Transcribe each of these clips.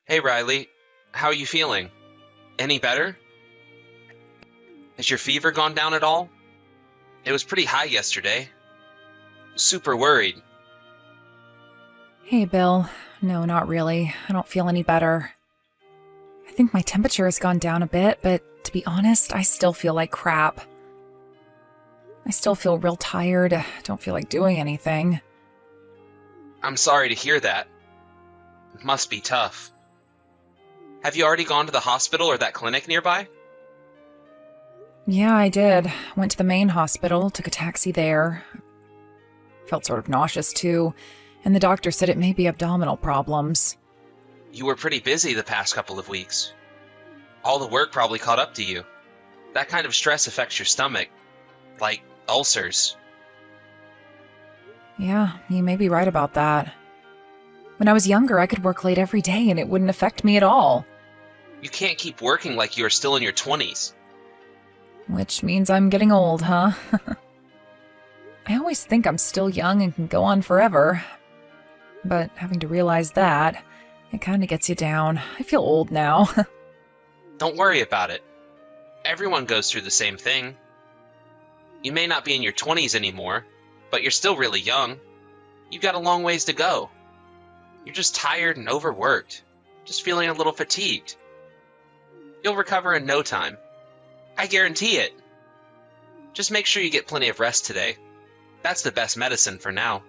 Hey Riley, how are you feeling? Any better? Has your fever gone down at all? It was pretty high yesterday. Super worried. Hey, Bill. No, not really. I don't feel any better. I think my temperature has gone down a bit, but to be honest, I still feel like crap. I still feel real tired. Don't feel like doing anything. I'm sorry to hear that. It must be tough. Have you already gone to the hospital or that clinic nearby? Yeah, I did. Went to the main hospital, took a taxi there. Felt sort of nauseous too, and the doctor said it may be abdominal problems. You were pretty busy the past couple of weeks. All the work probably caught up to you. That kind of stress affects your stomach, like ulcers. Yeah, you may be right about that. When I was younger, I could work late every day and it wouldn't affect me at all. You can't keep working like you are still in your 20s. Which means I'm getting old, huh? I always think I'm still young and can go on forever. But having to realize that, it kind of gets you down. I feel old now. Don't worry about it. Everyone goes through the same thing. You may not be in your 20s anymore, but you're still really young. You've got a long ways to go. You're just tired and overworked, just feeling a little fatigued. You'll recover in no time. I guarantee it. Just make sure you get plenty of rest today. That's the best medicine for now.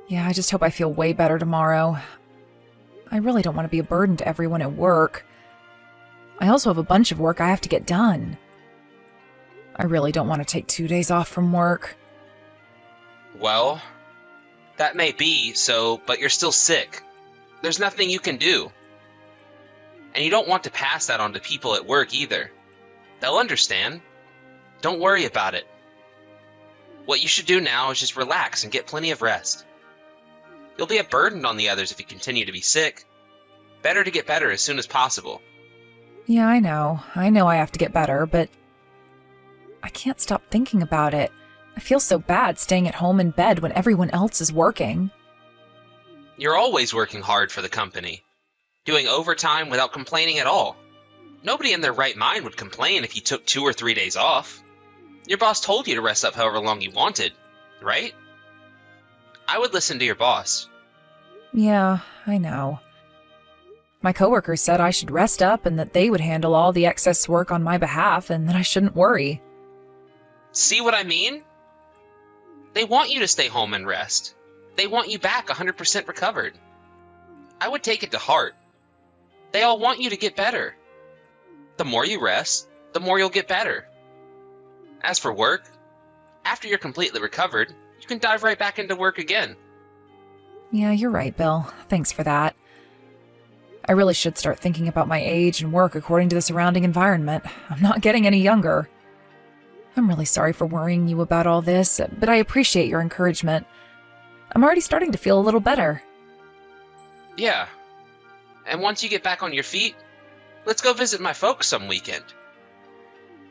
Yeah, I just hope I feel way better tomorrow. I really don't want to be a burden to everyone at work. I also have a bunch of work I have to get done. I really don't want to take 2 days off from work. Well, that may be so, but you're still sick. There's nothing you can do. And you don't want to pass that on to people at work either. They'll understand. Don't worry about it. What you should do now is just relax and get plenty of rest. You'll be a burden on the others if you continue to be sick. Better to get better as soon as possible. Yeah, I know. I know I have to get better, but I can't stop thinking about it. I feel so bad staying at home in bed when everyone else is working. You're always working hard for the company, doing overtime without complaining at all. Nobody in their right mind would complain if you took 2 or 3 days off. Your boss told you to rest up however long you wanted, right? I would listen to your boss. Yeah, I know. My coworkers said I should rest up and that they would handle all the excess work on my behalf and that I shouldn't worry. See what I mean? They want you to stay home and rest. They want you back 100% recovered. I would take it to heart. They all want you to get better. The more you rest, the more you'll get better. As for work, after you're completely recovered, you can dive right back into work again. Yeah, you're right, Bill. Thanks for that. I really should start thinking about my age and work according to the surrounding environment. I'm not getting any younger. I'm really sorry for worrying you about all this, but I appreciate your encouragement. I'm already starting to feel a little better. Yeah. And once you get back on your feet, let's go visit my folks some weekend.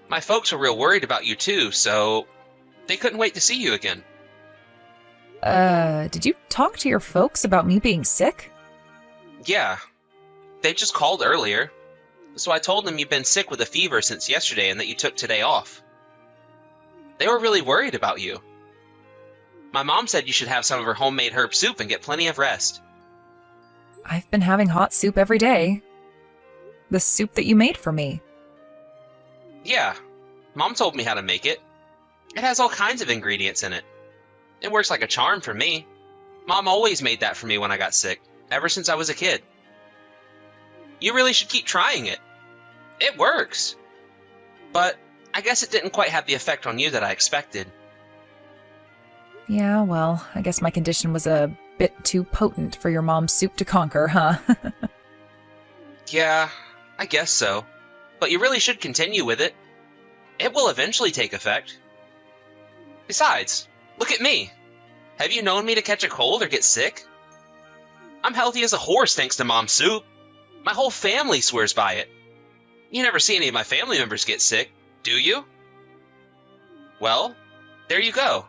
My folks were real worried about you too, so they couldn't wait to see you again. Did you talk to your folks about me being sick? Yeah. They just called earlier. So I told them you've been sick with a fever since yesterday and that you took today off. They were really worried about you. My mom said you should have some of her homemade herb soup and get plenty of rest. I've been having hot soup every day. The soup that you made for me. Yeah, Mom told me how to make it. It has all kinds of ingredients in it. It works like a charm for me. Mom always made that for me when I got sick, ever since I was a kid. You really should keep trying it. It works. But I guess it didn't quite have the effect on you that I expected. Yeah, well, I guess my condition was a bit too potent for your mom's soup to conquer, huh? Yeah, I guess so. But you really should continue with it. It will eventually take effect. Besides, look at me. Have you known me to catch a cold or get sick? I'm healthy as a horse thanks to Mom's soup. My whole family swears by it. You never see any of my family members get sick, do you? Well, there you go.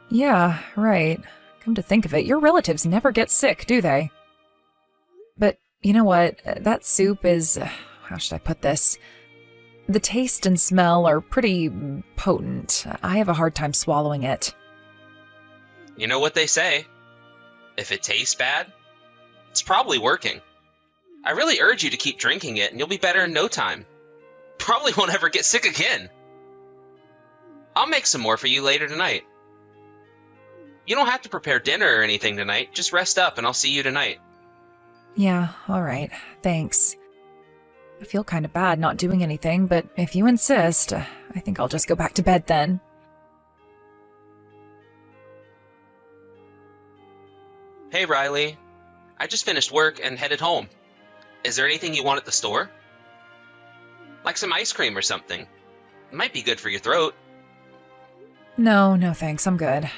Yeah, right. Come to think of it, your relatives never get sick, do they? But You know what? That soup is... how should I put this? The taste and smell are pretty potent. I have a hard time swallowing it. You know what they say. If it tastes bad, it's probably working. I really urge you to keep drinking it, and you'll be better in no time. Probably won't ever get sick again. I'll make some more for you later tonight. You don't have to prepare dinner or anything tonight. Just rest up, and I'll see you tonight. Yeah, all right. Thanks. I feel kind of bad not doing anything, but if you insist, I think I'll just go back to bed then. Hey, Riley. I just finished work and headed home. Is there anything you want at the store? Like some ice cream or something. It might be good for your throat. No, thanks. I'm good.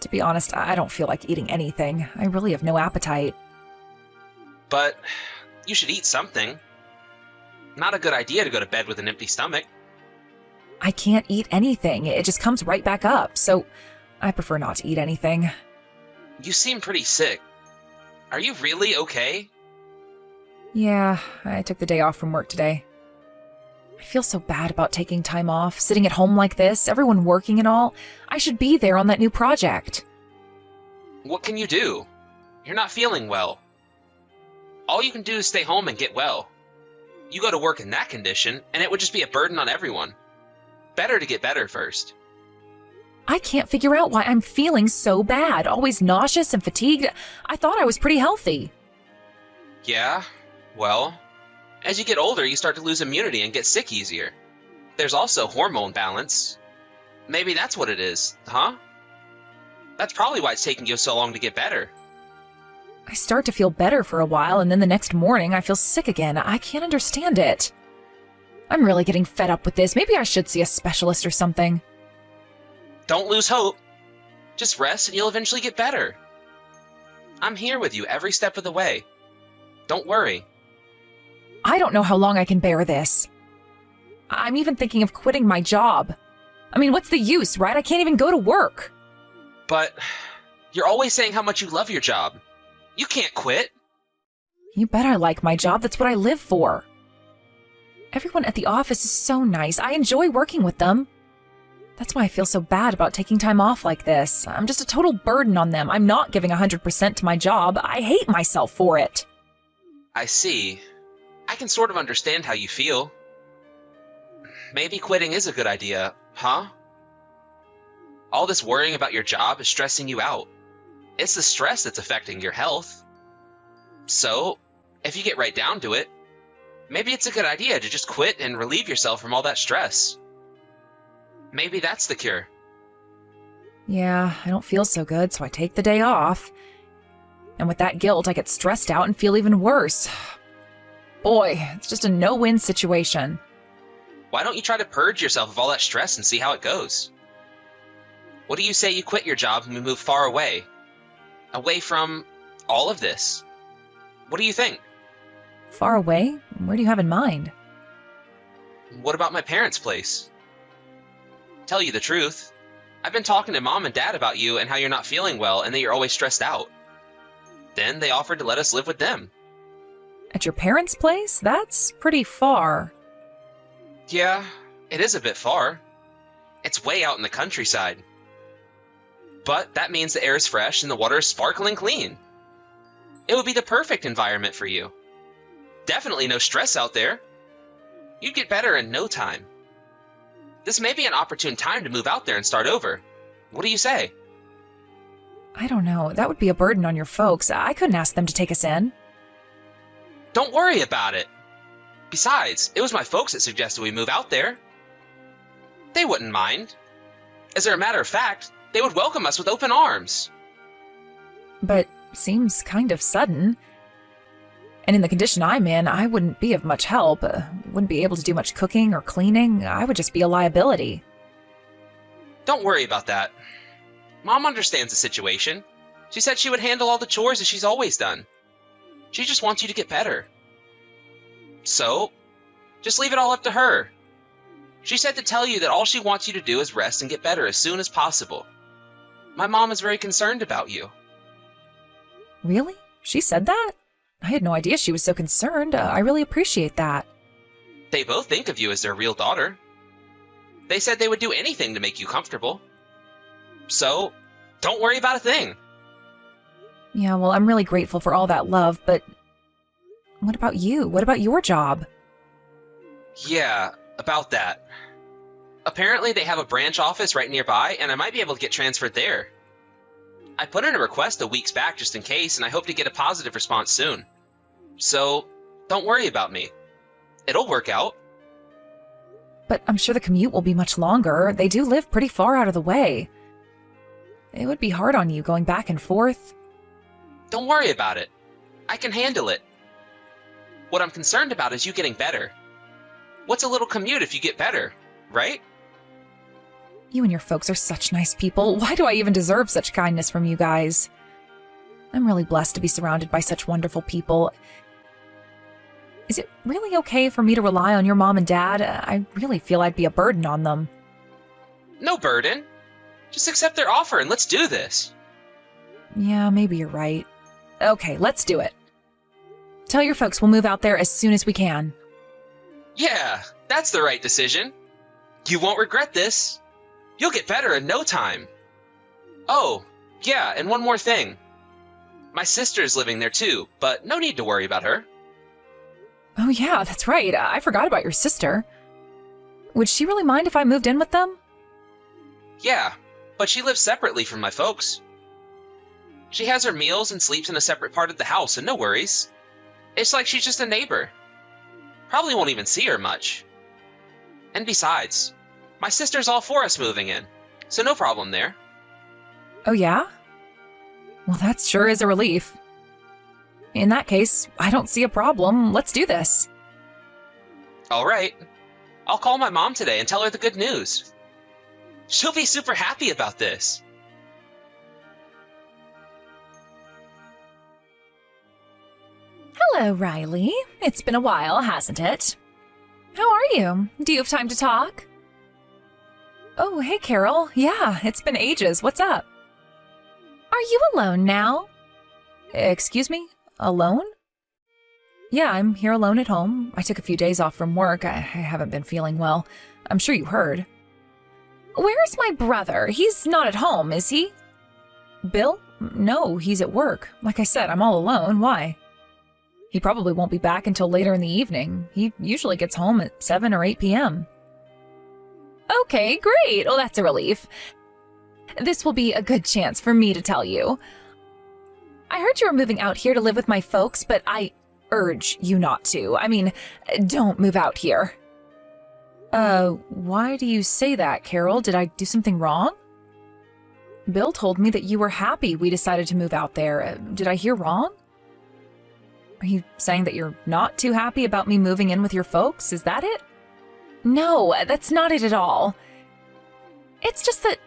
To be honest, I don't feel like eating anything. I really have no appetite. But you should eat something. Not a good idea to go to bed with an empty stomach. I can't eat anything. It just comes right back up, so I prefer not to eat anything. You seem pretty sick. Are you really okay? Yeah, I took the day off from work today. I feel so bad about taking time off, sitting at home like this, everyone working and all. I should be there on that new project. What can you do? You're not feeling well. All you can do is stay home and get well. You go to work in that condition, and it would just be a burden on everyone. Better to get better first. I can't figure out why I'm feeling so bad, always nauseous and fatigued. I thought I was pretty healthy. Yeah, well, as you get older, you start to lose immunity and get sick easier. There's also hormone balance. Maybe that's what it is, huh? That's probably why it's taking you so long to get better. I start to feel better for a while, and then the next morning I feel sick again. I can't understand it. I'm really getting fed up with this. Maybe I should see a specialist or something. Don't lose hope. Just rest and you'll eventually get better. I'm here with you every step of the way. Don't worry. I don't know how long I can bear this. I'm even thinking of quitting my job. I mean, what's the use, right? I can't even go to work. But you're always saying how much you love your job. You can't quit. You bet I like my job. That's what I live for. Everyone at the office is so nice. I enjoy working with them. That's why I feel so bad about taking time off like this. I'm just a total burden on them. I'm not giving 100% to my job. I hate myself for it. I see. I can sort of understand how you feel. Maybe quitting is a good idea, huh? All this worrying about your job is stressing you out. It's the stress that's affecting your health. So, if you get right down to it, maybe it's a good idea to just quit and relieve yourself from all that stress. Maybe that's the cure. Yeah, I don't feel so good, so I take the day off. And with that guilt, I get stressed out and feel even worse. Boy, it's just a no-win situation. Why don't you try to purge yourself of all that stress and see how it goes? What do you say you quit your job and we move far away? Away from all of this? What do you think? Far away? Where do you have in mind? What about my parents' place? Tell you the truth, I've been talking to Mom and Dad about you and how you're not feeling well and that you're always stressed out. Then they offered to let us live with them. At your parents' place? That's pretty far. Yeah, it is a bit far. It's way out in the countryside. But that means the air is fresh and the water is sparkling clean. It would be the perfect environment for you. Definitely no stress out there. You'd get better in no time. This may be an opportune time to move out there and start over. What do you say? I don't know. That would be a burden on your folks. I couldn't ask them to take us in. Don't worry about it. Besides, it was my folks that suggested we move out there. They wouldn't mind. As a matter of fact, they would welcome us with open arms. But seems kind of sudden. And in the condition I'm in, I wouldn't be of much help. Wouldn't be able to do much cooking or cleaning. I would just be a liability. Don't worry about that. Mom understands the situation. She said she would handle all the chores as she's always done. She just wants you to get better. So, just leave it all up to her. She said to tell you that all she wants you to do is rest and get better as soon as possible. My mom is very concerned about you. Really? She said that? I had no idea she was so concerned. I really appreciate that. They both think of you as their real daughter. They said they would do anything to make you comfortable. So, don't worry about a thing. Yeah, well, I'm really grateful for all that love, but what about you? What about your job? Yeah, about that. Apparently they have a branch office right nearby, and I might be able to get transferred there. I put in a request a weeks back just in case, and I hope to get a positive response soon. So, don't worry about me. It'll work out. But I'm sure the commute will be much longer. They do live pretty far out of the way. It would be hard on you going back and forth. Don't worry about it. I can handle it. What I'm concerned about is you getting better. What's a little commute if you get better, right? You and your folks are such nice people. Why do I even deserve such kindness from you guys? I'm really blessed to be surrounded by such wonderful people. Is it really okay for me to rely on your mom and dad? I really feel I'd be a burden on them. No burden. Just accept their offer and let's do this. Yeah, maybe you're right. Okay, let's do it. Tell your folks we'll move out there as soon as we can. Yeah, that's the right decision. You won't regret this. You'll get better in no time. Oh, yeah, and one more thing. My sister's living there too, but no need to worry about her. Oh yeah, that's right. I forgot about your sister. Would she really mind if I moved in with them? Yeah, but she lives separately from my folks. She has her meals and sleeps in a separate part of the house, and no worries. It's like she's just a neighbor. Probably won't even see her much. And besides, my sister's all for us moving in, so no problem there. Oh yeah? Well, that sure is a relief. In that case, I don't see a problem. Let's do this. All right. I'll call my mom today and tell her the good news. She'll be super happy about this. Hello, Riley. It's been a while, hasn't it? How are you? Do you have time to talk? Oh, hey, Carol. Yeah, it's been ages. What's up? Are you alone now? Excuse me? Alone? Yeah, I'm here alone at home. I took a few days off from work. I haven't been feeling well. I'm sure you heard. Where's my brother? He's not at home, is he? Bill? No, he's at work. Like I said, I'm all alone. Why? He probably won't be back until later in the evening. He usually gets home at 7 or 8 p.m. Okay, great. Well, that's a relief. This will be a good chance for me to tell you. I heard you were moving out here to live with my folks, but I urge you not to. I mean, don't move out here. Why do you say that, Carol? Did I do something wrong? Bill told me that you were happy we decided to move out there. Did I hear wrong? Are you saying that you're not too happy about me moving in with your folks? Is that it? No, that's not it at all. It's just that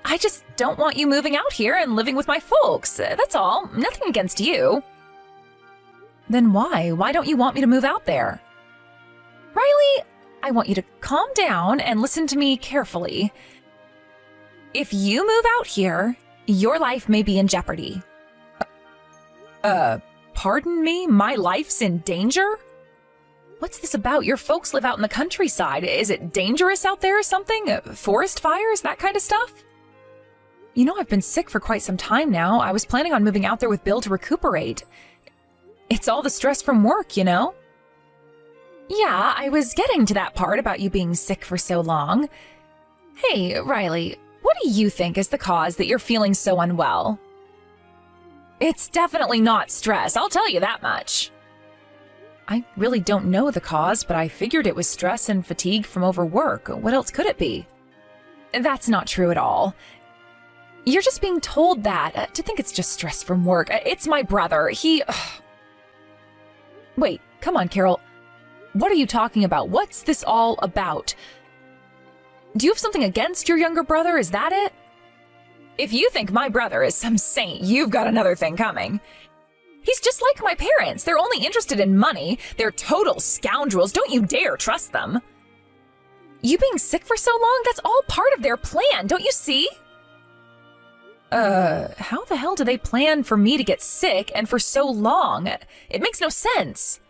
I just don't want you moving out here and living with my folks. That's all. Nothing against you. Then why? Why don't you want me to move out there? Riley, I want you to calm down and listen to me carefully. If you move out here, your life may be in jeopardy. Pardon me? My life's in danger? What's this about? Your folks live out in the countryside. Is it dangerous out there or something? Forest fires? That kind of stuff? You know, I've been sick for quite some time now. I was planning on moving out there with Bill to recuperate. It's all the stress from work, you know? Yeah, I was getting to that part about you being sick for so long. Hey, Riley, what do you think is the cause that you're feeling so unwell? It's definitely not stress, I'll tell you that much. I really don't know the cause, but I figured it was stress and fatigue from overwork. What else could it be? That's not true at all. You're just being told that, to think it's just stress from work. It's my brother. Wait, come on, Carol. What are you talking about? What's this all about? Do you have something against your younger brother? Is that it? If you think my brother is some saint, you've got another thing coming. He's just like my parents. They're only interested in money. They're total scoundrels. Don't you dare trust them. You being sick for so long, that's all part of their plan, don't you see? How the hell do they plan for me to get sick and for so long? It makes no sense.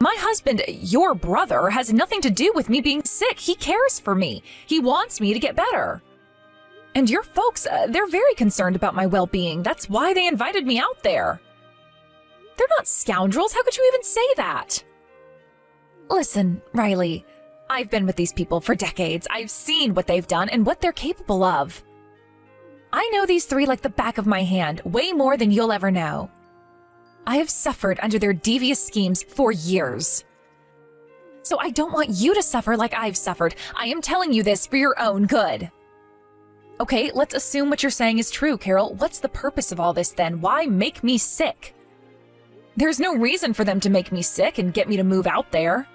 My husband, your brother, has nothing to do with me being sick. He cares for me. He wants me to get better. And your folks, they're very concerned about my well-being. That's why they invited me out there. They're not scoundrels. How could you even say that? Listen, Riley, I've been with these people for decades. I've seen what they've done and what they're capable of. I know these three like the back of my hand, way more than you'll ever know. I have suffered under their devious schemes for years. So I don't want you to suffer like I've suffered. I am telling you this for your own good. Okay, let's assume what you're saying is true, Carol. What's the purpose of all this then? Why make me sick? There's no reason for them to make me sick and get me to move out there.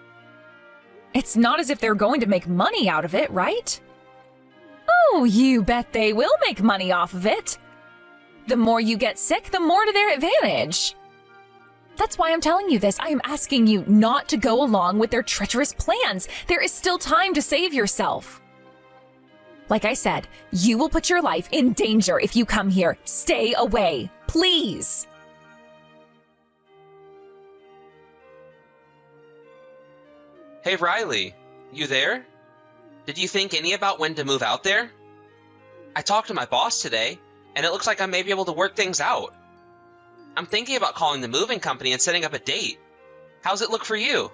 It's not as if they're going to make money out of it, right? Oh, you bet they will make money off of it. The more you get sick, the more to their advantage. That's why I'm telling you this. I am asking you not to go along with their treacherous plans. There is still time to save yourself. Like I said, you will put your life in danger if you come here. Stay away, please. Hey, Riley, you there? Did you think any about when to move out there? I talked to my boss today, and it looks like I may be able to work things out. I'm thinking about calling the moving company and setting up a date. How's it look for you?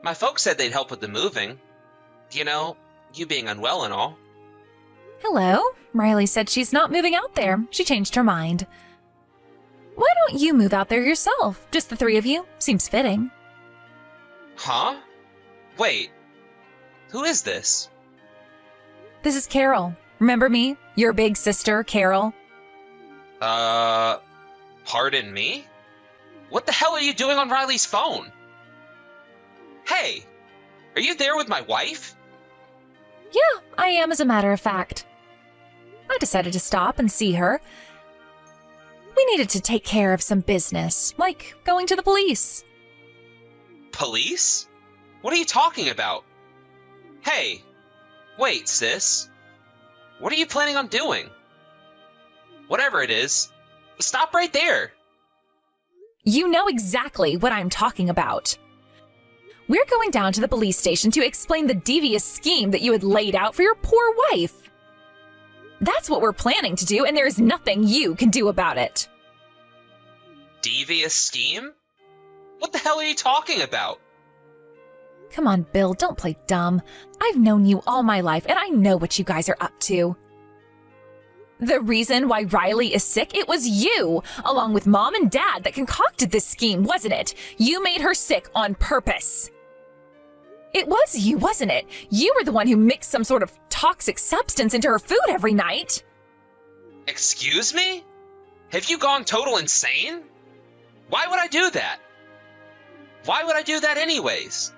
My folks said they'd help with the moving. You know, you being unwell and all. Hello. Riley said she's not moving out there. She changed her mind. Why don't you move out there yourself? Just the three of you? Seems fitting. Huh? Wait. Who is this? This is Carol. Remember me? Your big sister, Carol. Pardon me? What the hell are you doing on Riley's phone? Hey, are you there with my wife? Yeah, I am, as a matter of fact. I decided to stop and see her. We needed to take care of some business, like going to the police. Police? What are you talking about? Hey, wait, sis. What are you planning on doing? Whatever it is, stop right there. You know exactly what I'm talking about. We're going down to the police station to explain the devious scheme that you had laid out for your poor wife. That's what we're planning to do, and there's nothing you can do about it. Devious scheme? What the hell are you talking about? Come on, Bill, don't play dumb. I've known you all my life, and I know what you guys are up to. The reason why Riley is sick, it was you, along with Mom and Dad, that concocted this scheme, wasn't it? You made her sick on purpose. It was you, wasn't it? You were the one who mixed some sort of toxic substance into her food every night. Excuse me? Have you gone total insane? Why would I do that? Why would I do that anyways?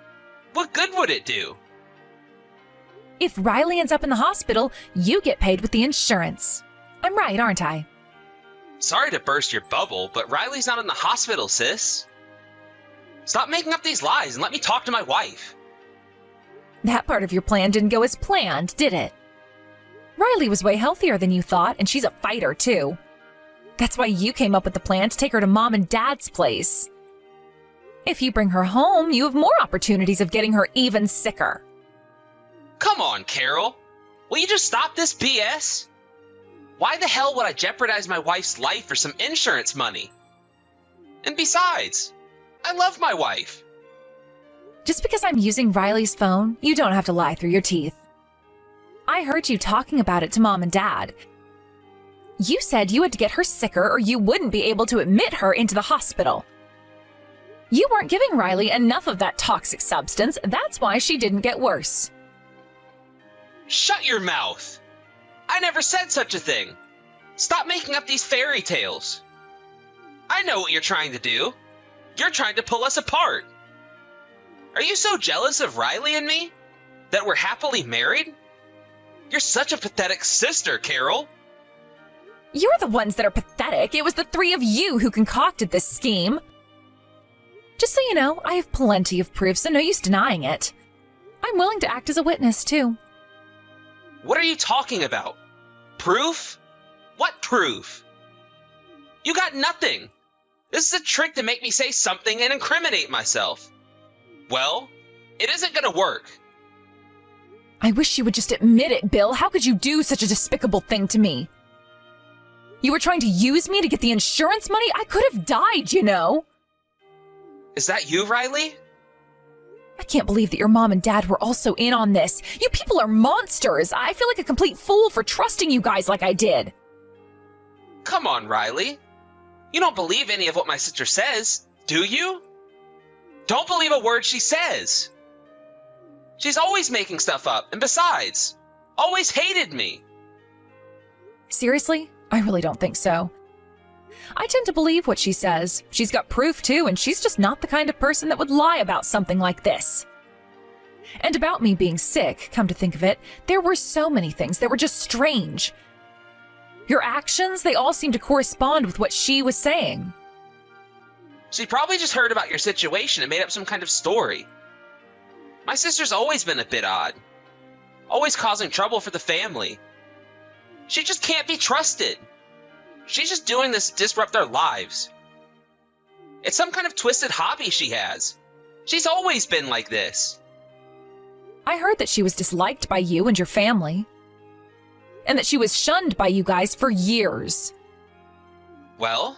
What good would it do? If Riley ends up in the hospital, you get paid with the insurance. I'm right, aren't I? Sorry to burst your bubble, but Riley's not in the hospital, sis. Stop making up these lies and let me talk to my wife. That part of your plan didn't go as planned, did it? Riley was way healthier than you thought, and she's a fighter, too. That's why you came up with the plan to take her to Mom and Dad's place. If you bring her home, you have more opportunities of getting her even sicker. Come on, Carol. Will you just stop this BS? Why the hell would I jeopardize my wife's life for some insurance money? And besides, I love my wife. Just because I'm using Riley's phone, you don't have to lie through your teeth. I heard you talking about it to Mom and Dad. You said you had to get her sicker or you wouldn't be able to admit her into the hospital. You weren't giving Riley enough of that toxic substance. That's why she didn't get worse. Shut your mouth! I never said such a thing. Stop making up these fairy tales. I know what you're trying to do. You're trying to pull us apart. Are you so jealous of Riley and me that we're happily married? You're such a pathetic sister, Carol. You're the ones that are pathetic. It was the three of you who concocted this scheme. Just so you know, I have plenty of proof, so no use denying it. I'm willing to act as a witness, too. What are you talking about? Proof? What proof? You got nothing. This is a trick to make me say something and incriminate myself. Well, it isn't gonna work. I wish you would just admit it, Bill. How could you do such a despicable thing to me? You were trying to use me to get the insurance money? I could have died, you know. Is that you, Riley? I can't believe that your mom and dad were also in on this. You people are monsters. I feel like a complete fool for trusting you guys like I did. Come on, Riley. You don't believe any of what my sister says, do you? Don't believe a word she says. She's always making stuff up, and besides, always hated me. Seriously? I really don't think so. I tend to believe what she says. She's got proof too, and she's just not the kind of person that would lie about something like this. And about me being sick, come to think of it, there were so many things that were just strange. Your actions, they all seem to correspond with what she was saying. She probably just heard about your situation and made up some kind of story. My sister's always been a bit odd. Always causing trouble for the family. She just can't be trusted. She's just doing this to disrupt our lives. It's some kind of twisted hobby she has. She's always been like this. I heard that she was disliked by you and your family. And that she was shunned by you guys for years. Well,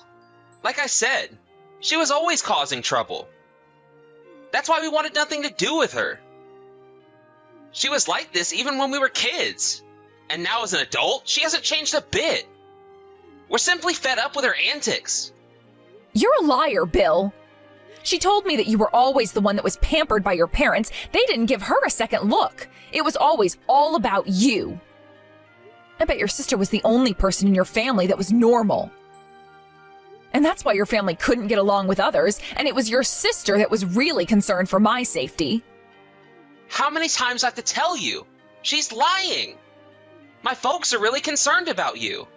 like I said, she was always causing trouble. That's why we wanted nothing to do with her. She was like this even when we were kids. And now as an adult, she hasn't changed a bit. We're simply fed up with her antics. You're a liar, Bill. She told me that you were always the one that was pampered by your parents. They didn't give her a second look. It was always all about you. I bet your sister was the only person in your family that was normal. And that's why your family couldn't get along with others, and it was your sister that was really concerned for my safety. How many times do I have to tell you? She's lying. My folks are really concerned about you.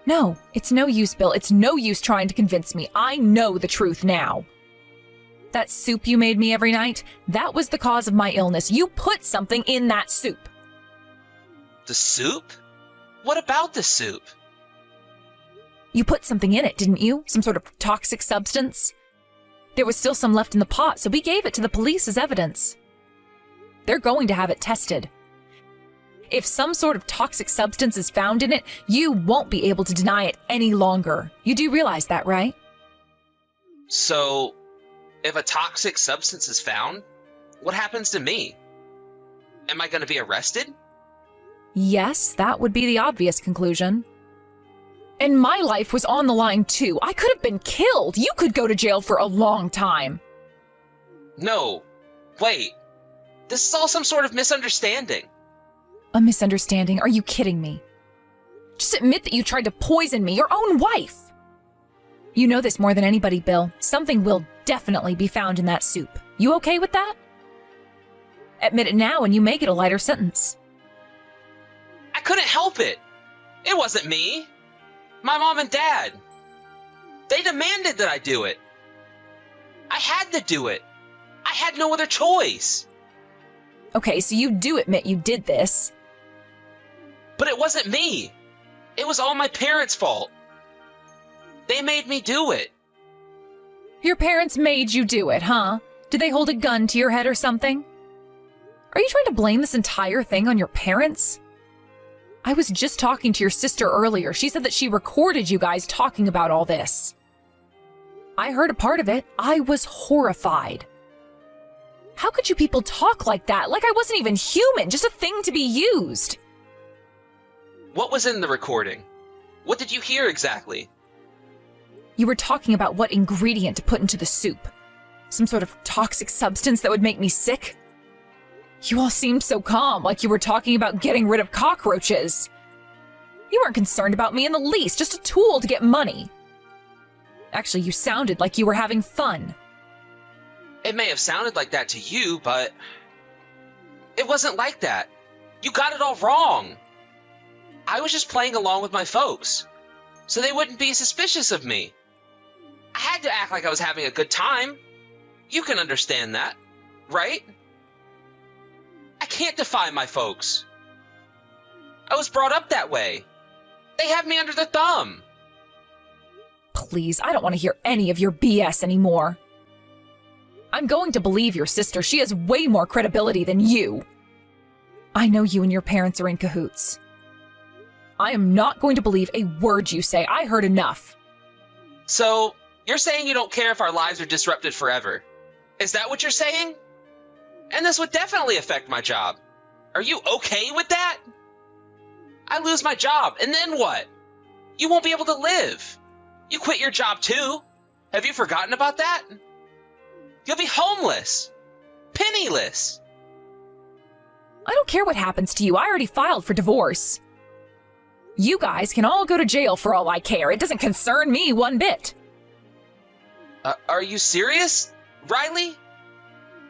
No, it's no use, Bill. It's no use trying to convince me. I know the truth now. That soup you made me every night, that was the cause of my illness. You put something in that soup. The soup? What about the soup? You put something in it, didn't you? Some sort of toxic substance? There was still some left in the pot, so we gave it to the police as evidence. They're going to have it tested. If some sort of toxic substance is found in it, you won't be able to deny it any longer. You do realize that, right? So, if a toxic substance is found, what happens to me? Am I going to be arrested? Yes, that would be the obvious conclusion. And my life was on the line too. I could have been killed. You could go to jail for a long time. No. Wait. This is all some sort of misunderstanding. A misunderstanding? Are you kidding me? Just admit that you tried to poison me, your own wife. You know this more than anybody, Bill. Something will definitely be found in that soup. You okay with that? Admit it now and you may get a lighter sentence. I couldn't help it. It wasn't me. My mom and dad. They demanded that I do it. I had to do it. I had no other choice. Okay, so you do admit you did this. But it wasn't me. It was all my parents' fault. They made me do it. Your parents made you do it, huh? Did they hold a gun to your head or something? Are you trying to blame this entire thing on your parents? I was just talking to your sister earlier. She said that she recorded you guys talking about all this. I heard a part of it. I was horrified. How could you people talk like that? Like I wasn't even human, just a thing to be used. What was in the recording? What did you hear exactly? You were talking about what ingredient to put into the soup. Some sort of toxic substance that would make me sick? You all seemed so calm, like you were talking about getting rid of cockroaches. You weren't concerned about me in the least, just a tool to get money. Actually, you sounded like you were having fun. It may have sounded like that to you, but it wasn't like that. You got it all wrong. I was just playing along with my folks, so they wouldn't be suspicious of me. I had to act like I was having a good time. You can understand that, right? I can't defy my folks. I was brought up that way. They have me under the thumb. Please, I don't want to hear any of your BS anymore. I'm going to believe your sister. She has way more credibility than you. I know you and your parents are in cahoots. I am not going to believe a word you say. I heard enough. So, you're saying you don't care if our lives are disrupted forever? Is that what you're saying? And this would definitely affect my job. Are you okay with that? I lose my job, and then what? You won't be able to live. You quit your job too. Have you forgotten about that? You'll be homeless. Penniless. I don't care what happens to you. I already filed for divorce. You guys can all go to jail for all I care. It doesn't concern me one bit. Are you serious, Riley?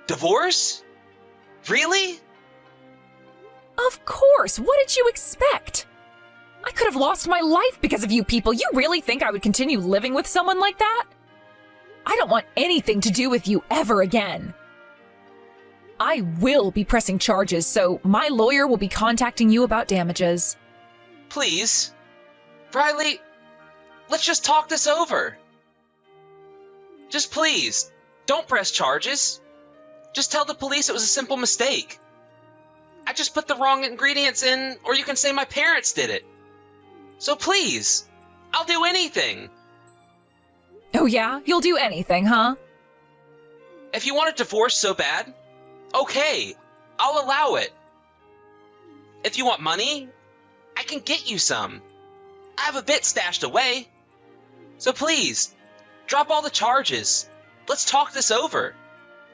Divorce? Really? Of course. What did you expect? I could have lost my life because of you people. You really think I would continue living with someone like that? I don't want anything to do with you ever again. I will be pressing charges, so my lawyer will be contacting you about damages. Please. Riley, let's just talk this over. Just please, don't press charges. Just tell the police it was a simple mistake. I just put the wrong ingredients in, or you can say my parents did it. So please, I'll do anything. Oh yeah? You'll do anything, huh? If you want a divorce so bad, okay, I'll allow it. If you want money, I can get you some. I have a bit stashed away. So please, drop all the charges. Let's talk this over.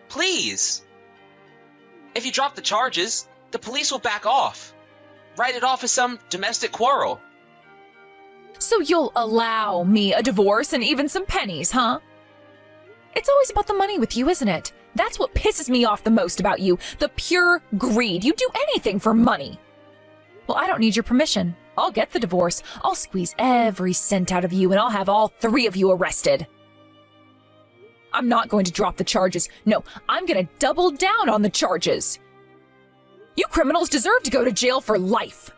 Please. If you drop the charges, the police will back off. Write it off as some domestic quarrel. So you'll allow me a divorce and even some pennies, huh? It's always about the money with you, isn't it? That's what pisses me off the most about you, the pure greed. You do anything for money. Well, I don't need your permission. I'll get the divorce. I'll squeeze every cent out of you and I'll have all three of you arrested. I'm not going to drop the charges. No, I'm going to double down on the charges. You criminals deserve to go to jail for life.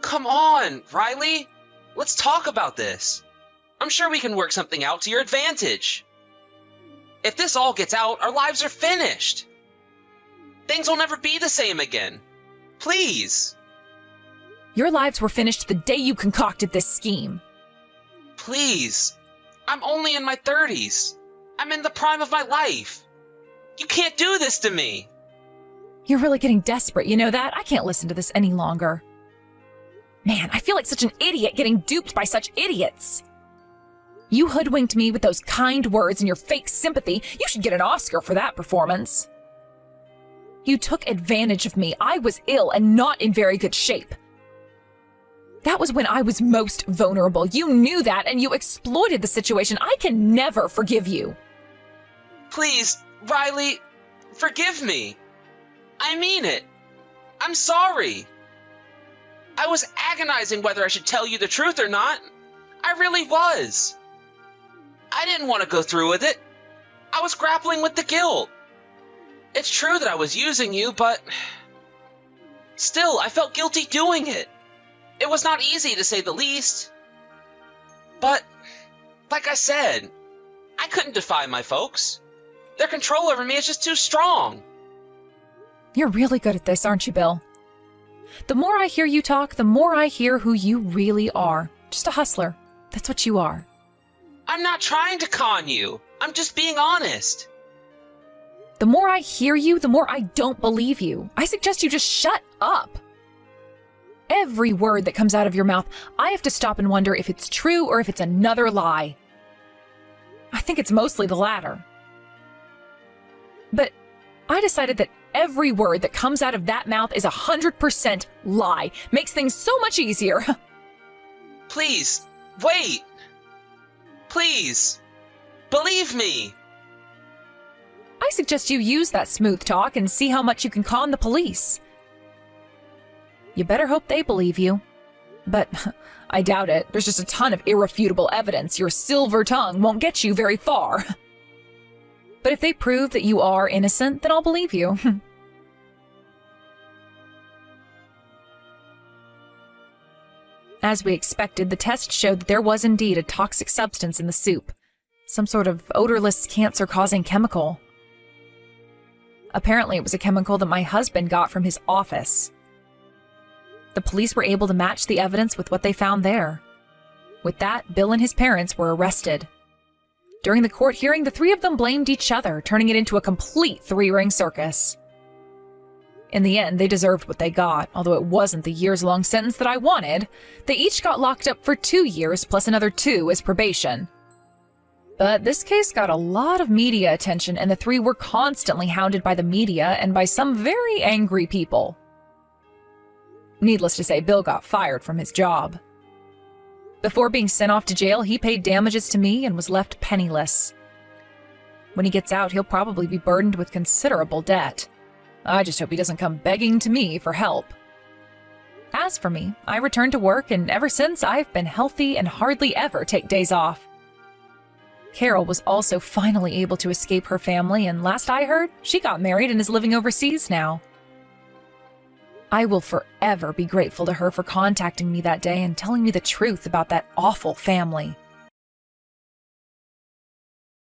Come on, Riley. Let's talk about this. I'm sure we can work something out to your advantage. If this all gets out, our lives are finished. Things will never be the same again. Please. Your lives were finished the day you concocted this scheme. Please. I'm only in my 30s. I'm in the prime of my life. You can't do this to me. You're really getting desperate, you know that? I can't listen to this any longer. Man, I feel like such an idiot getting duped by such idiots. You hoodwinked me with those kind words and your fake sympathy. You should get an Oscar for that performance. You took advantage of me. I was ill and not in very good shape. That was when I was most vulnerable. You knew that and you exploited the situation. I can never forgive you. Please, Riley, forgive me. I mean it. I'm sorry. I was agonizing whether I should tell you the truth or not. I really was. I didn't want to go through with it. I was grappling with the guilt. It's true that I was using you, but still, I felt guilty doing it. It was not easy, to say the least. But, like I said, I couldn't defy my folks. Their control over me is just too strong. You're really good at this, aren't you, Bill? The more I hear you talk, the more I hear who you really are. Just a hustler. That's what you are. I'm not trying to con you. I'm just being honest. The more I hear you, the more I don't believe you. I suggest you just shut up. Every word that comes out of your mouth, I have to stop and wonder if it's true or if it's another lie. I think it's mostly the latter. But I decided that every word that comes out of that mouth is 100% lie. Makes things so much easier. Please, wait. Please, believe me. I suggest you use that smooth talk and see how much you can con the police. You better hope they believe you. But I doubt it. There's just a ton of irrefutable evidence. Your silver tongue won't get you very far. But if they prove that you are innocent, then I'll believe you. As we expected, the test showed that there was indeed a toxic substance in the soup, some sort of odorless cancer-causing chemical. Apparently, it was a chemical that my husband got from his office. The police were able to match the evidence with what they found there. With that, Bill and his parents were arrested. During the court hearing, the three of them blamed each other, turning it into a complete three-ring circus. In the end, they deserved what they got, although it wasn't the years-long sentence that I wanted. They each got locked up for 2 years plus another 2 as probation. But this case got a lot of media attention, and the three were constantly hounded by the media and by some very angry people. Needless to say, Bill got fired from his job. Before being sent off to jail, he paid damages to me and was left penniless. When he gets out, he'll probably be burdened with considerable debt. I just hope he doesn't come begging to me for help. As for me, I returned to work, and ever since I've been healthy and hardly ever take days off. Carol was also finally able to escape her family, and last I heard, she got married and is living overseas now. I will forever be grateful to her for contacting me that day and telling me the truth about that awful family.